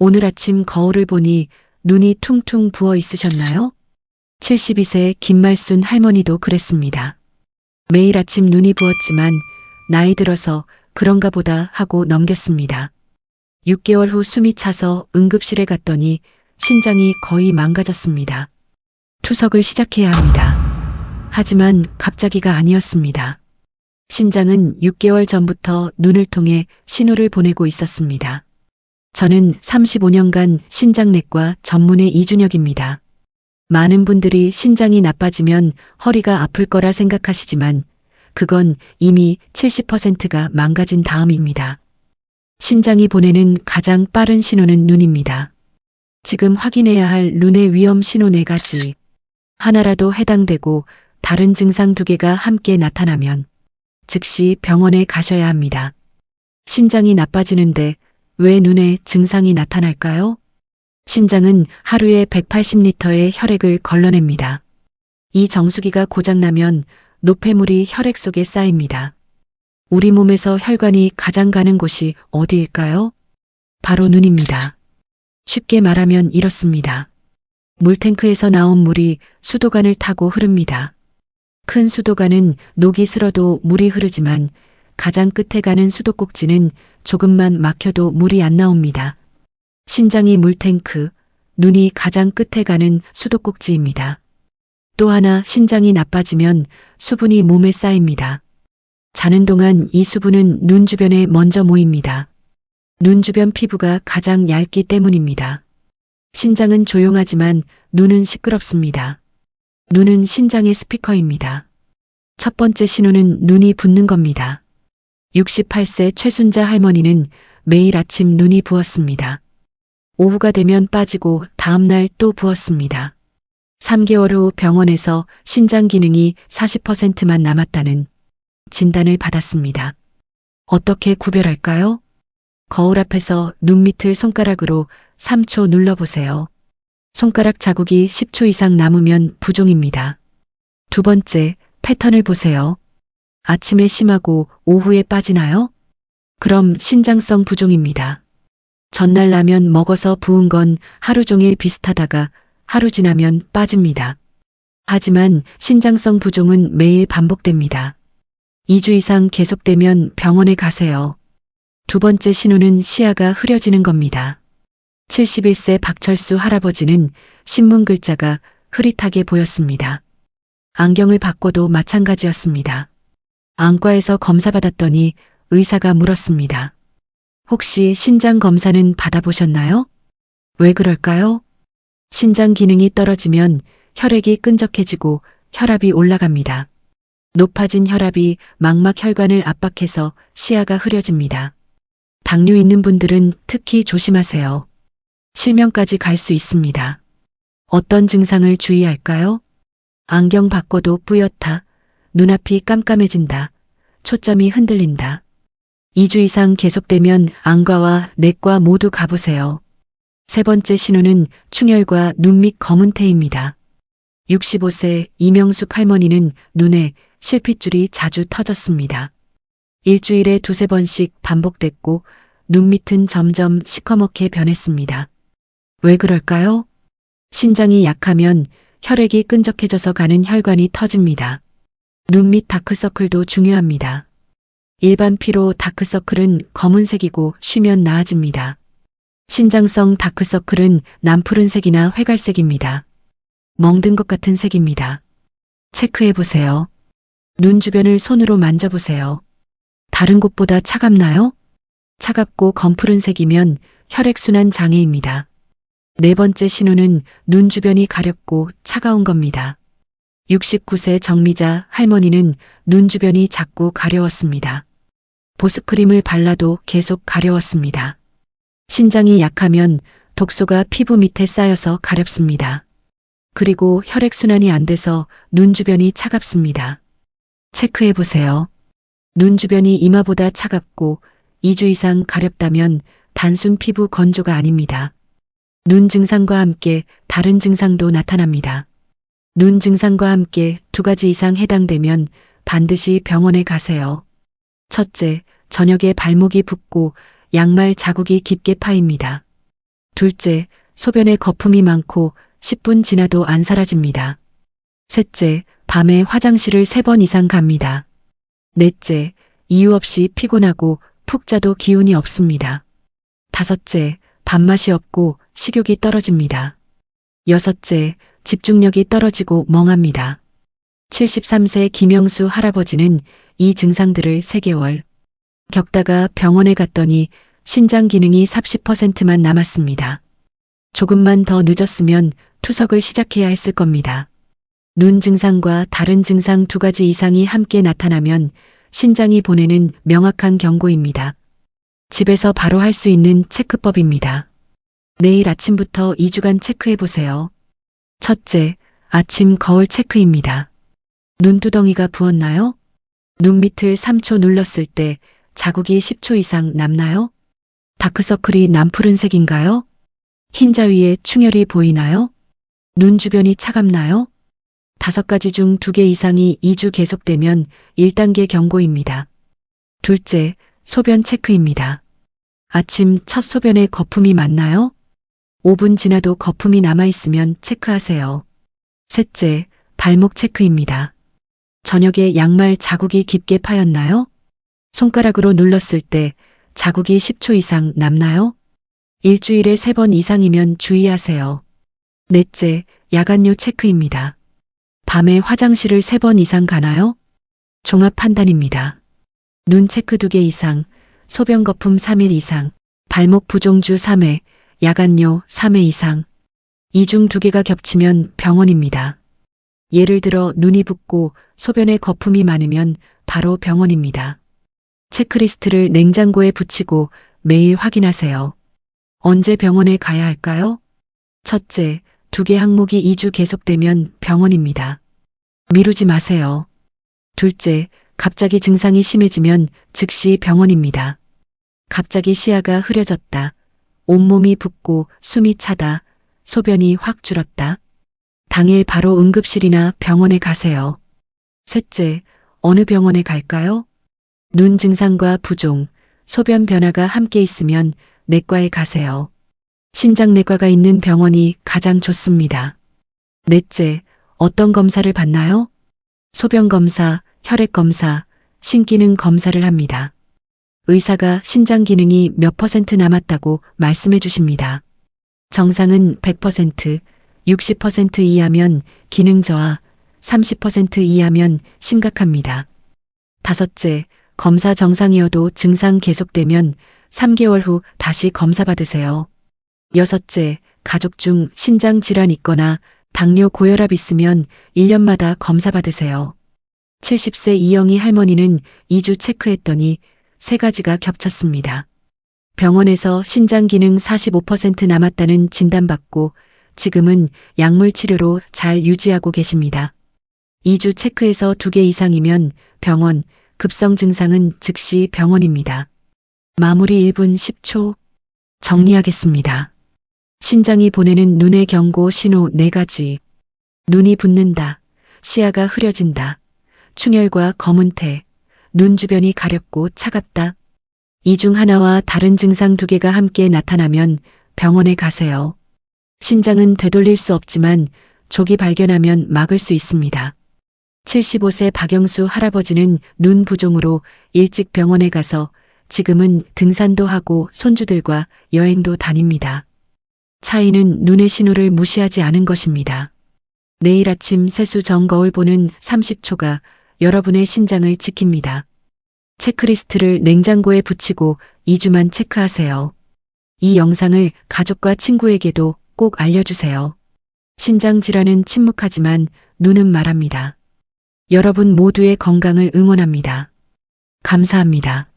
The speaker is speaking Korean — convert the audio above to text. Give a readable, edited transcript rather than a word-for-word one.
오늘 아침 거울을 보니 눈이 퉁퉁 부어 있으셨나요? 72세 김말순 할머니도 그랬습니다. 매일 아침 눈이 부었지만 나이 들어서 그런가 보다 하고 넘겼습니다. 6개월 후 숨이 차서 응급실에 갔더니 신장이 거의 망가졌습니다. 투석을 시작해야 합니다. 하지만 갑자기가 아니었습니다. 신장은 6개월 전부터 눈을 통해 신호를 보내고 있었습니다. 저는 35년간 신장내과 전문의 이준혁입니다. 많은 분들이 신장이 나빠지면 허리가 아플 거라 생각하시지만 그건 이미 70%가 망가진 다음입니다. 신장이 보내는 가장 빠른 신호는 눈입니다. 지금 확인해야 할 눈의 위험 신호 4가지. 하나라도 해당되고 다른 증상 2개가 함께 나타나면 즉시 병원에 가셔야 합니다. 신장이 나빠지는데 왜 눈에 증상이 나타날까요? 신장은 하루에 180리터의 혈액을 걸러냅니다. 이 정수기가 고장나면 노폐물이 혈액 속에 쌓입니다. 우리 몸에서 혈관이 가장 가는 곳이 어디일까요? 바로 눈입니다. 쉽게 말하면 이렇습니다. 물탱크에서 나온 물이 수도관을 타고 흐릅니다. 큰 수도관은 녹이 슬어도 물이 흐르지만 가장 끝에 가는 수도꼭지는 조금만 막혀도 물이 안 나옵니다. 신장이 물탱크, 눈이 가장 끝에 가는 수도꼭지입니다. 또 하나 신장이 나빠지면 수분이 몸에 쌓입니다. 자는 동안 이 수분은 눈 주변에 먼저 모입니다. 눈 주변 피부가 가장 얇기 때문입니다. 신장은 조용하지만 눈은 시끄럽습니다. 눈은 신장의 스피커입니다. 첫 번째 신호는 눈이 붓는 겁니다. 68세 최순자 할머니는 매일 아침 눈이 부었습니다. 오후가 되면 빠지고 다음날 또 부었습니다. 3개월 후 병원에서 신장 기능이 40%만 남았다는 진단을 받았습니다. 어떻게 구별할까요? 거울 앞에서 눈 밑을 손가락으로 3초 눌러보세요. 손가락 자국이 10초 이상 남으면 부종입니다. 두 번째, 패턴을 보세요. 아침에 심하고 오후에 빠지나요? 그럼 신장성 부종입니다. 전날 라면 먹어서 부은 건 하루 종일 비슷하다가 하루 지나면 빠집니다. 하지만 신장성 부종은 매일 반복됩니다. 2주 이상 계속되면 병원에 가세요. 두 번째 신호는 시야가 흐려지는 겁니다. 71세 박철수 할아버지는 신문 글자가 흐릿하게 보였습니다. 안경을 바꿔도 마찬가지였습니다. 안과에서 검사받았더니 의사가 물었습니다. 혹시 신장 검사는 받아보셨나요? 왜 그럴까요? 신장 기능이 떨어지면 혈액이 끈적해지고 혈압이 올라갑니다. 높아진 혈압이 망막 혈관을 압박해서 시야가 흐려집니다. 당뇨 있는 분들은 특히 조심하세요. 실명까지 갈 수 있습니다. 어떤 증상을 주의할까요? 안경 바꿔도 뿌옇다. 눈앞이 깜깜해진다. 초점이 흔들린다. 2주 이상 계속되면 안과와 내과 모두 가보세요. 세 번째 신호는 충혈과 눈 밑 검은 태입니다. 65세 이명숙 할머니는 눈에 실핏줄이 자주 터졌습니다. 일주일에 2~3번씩 반복됐고 눈 밑은 점점 시커멓게 변했습니다. 왜 그럴까요? 신장이 약하면 혈액이 끈적해져서 가는 혈관이 터집니다. 눈 밑 다크서클도 중요합니다. 일반 피로 다크서클은 검은색이고 쉬면 나아집니다. 신장성 다크서클은 남푸른색이나 회갈색입니다. 멍든 것 같은 색입니다. 체크해보세요. 눈 주변을 손으로 만져보세요. 다른 곳보다 차갑나요? 차갑고 검푸른색이면 혈액순환 장애입니다. 네 번째 신호는 눈 주변이 가렵고 차가운 겁니다. 69세 정미자 할머니는 눈 주변이 자꾸 가려웠습니다. 보습크림을 발라도 계속 가려웠습니다. 신장이 약하면 독소가 피부 밑에 쌓여서 가렵습니다. 그리고 혈액순환이 안 돼서 눈 주변이 차갑습니다. 체크해보세요. 눈 주변이 이마보다 차갑고 2주 이상 가렵다면 단순 피부 건조가 아닙니다. 눈 증상과 함께 다른 증상도 나타납니다. 눈 증상과 함께 2가지 이상 해당되면 반드시 병원에 가세요. 첫째, 저녁에 발목이 붓고 양말 자국이 깊게 파입니다. 둘째, 소변에 거품이 많고 10분 지나도 안 사라집니다. 셋째, 밤에 화장실을 3번 이상 갑니다. 넷째, 이유 없이 피곤하고 푹 자도 기운이 없습니다. 다섯째, 밥맛이 없고 식욕이 떨어집니다. 여섯째, 집중력이 떨어지고 멍합니다. 73세 김영수 할아버지는 이 증상들을 3개월 겪다가 병원에 갔더니 신장 기능이 30%만 남았습니다. 조금만 더 늦었으면 투석을 시작해야 했을 겁니다. 눈 증상과 다른 증상 2가지 이상이 함께 나타나면 신장이 보내는 명확한 경고입니다. 집에서 바로 할 수 있는 체크법입니다. 내일 아침부터 2주간 체크해 보세요. 첫째, 아침 거울 체크입니다. 눈두덩이가 부었나요? 눈 밑을 3초 눌렀을 때 자국이 10초 이상 남나요? 다크서클이 남푸른색인가요? 흰자 위에 충혈이 보이나요? 눈 주변이 차갑나요? 5가지 중 2개 이상이 2주 계속되면 1단계 경고입니다. 둘째, 소변 체크입니다. 아침 첫 소변에 거품이 많나요? 5분 지나도 거품이 남아있으면 체크하세요. 셋째, 발목 체크입니다. 저녁에 양말 자국이 깊게 파였나요? 손가락으로 눌렀을 때 자국이 10초 이상 남나요? 일주일에 3번 이상이면 주의하세요. 넷째, 야간요 체크입니다. 밤에 화장실을 3번 이상 가나요? 종합 판단입니다. 눈 체크 2개 이상, 소변 거품 3일 이상, 발목 부종주 3회, 야간요 3회 이상. 이 중 2개가 겹치면 병원입니다. 예를 들어 눈이 붓고 소변에 거품이 많으면 바로 병원입니다. 체크리스트를 냉장고에 붙이고 매일 확인하세요. 언제 병원에 가야 할까요? 첫째, 2개 항목이 2주 계속되면 병원입니다. 미루지 마세요. 둘째, 갑자기 증상이 심해지면 즉시 병원입니다. 갑자기 시야가 흐려졌다. 온몸이 붓고 숨이 차다. 소변이 확 줄었다. 당일 바로 응급실이나 병원에 가세요. 셋째, 어느 병원에 갈까요? 눈 증상과 부종, 소변 변화가 함께 있으면 내과에 가세요. 신장내과가 있는 병원이 가장 좋습니다. 넷째, 어떤 검사를 받나요? 소변 검사, 혈액 검사, 신기능 검사를 합니다. 의사가 신장 기능이 몇 % 남았다고 말씀해 주십니다. 정상은 100%, 60% 이하면 기능 저하, 30% 이하면 심각합니다. 다섯째, 검사 정상이어도 증상 계속되면 3개월 후 다시 검사 받으세요. 여섯째, 가족 중 신장 질환 있거나 당뇨 고혈압 있으면 1년마다 검사 받으세요. 70세 이영희 할머니는 2주 체크했더니 3가지가 겹쳤습니다. 병원에서 신장 기능 45% 남았다는 진단받고 지금은 약물 치료로 잘 유지하고 계십니다. 2주 체크에서 2개 이상이면 병원, 급성 증상은 즉시 병원입니다. 마무리 1분 10초. 정리하겠습니다. 신장이 보내는 눈의 경고 신호 4가지. 눈이 붓는다. 시야가 흐려진다. 충혈과 검은 태. 눈 주변이 가렵고 차갑다. 이 중 하나와 다른 증상 2개가 함께 나타나면 병원에 가세요. 신장은 되돌릴 수 없지만 조기 발견하면 막을 수 있습니다. 75세 박영수 할아버지는 눈 부종으로 일찍 병원에 가서 지금은 등산도 하고 손주들과 여행도 다닙니다. 차이는 눈의 신호를 무시하지 않은 것입니다. 내일 아침 세수 전 거울 보는 30초가 여러분의 신장을 지킵니다. 체크리스트를 냉장고에 붙이고 2주만 체크하세요. 이 영상을 가족과 친구에게도 꼭 알려주세요. 신장 질환은 침묵하지만 눈은 말합니다. 여러분 모두의 건강을 응원합니다. 감사합니다.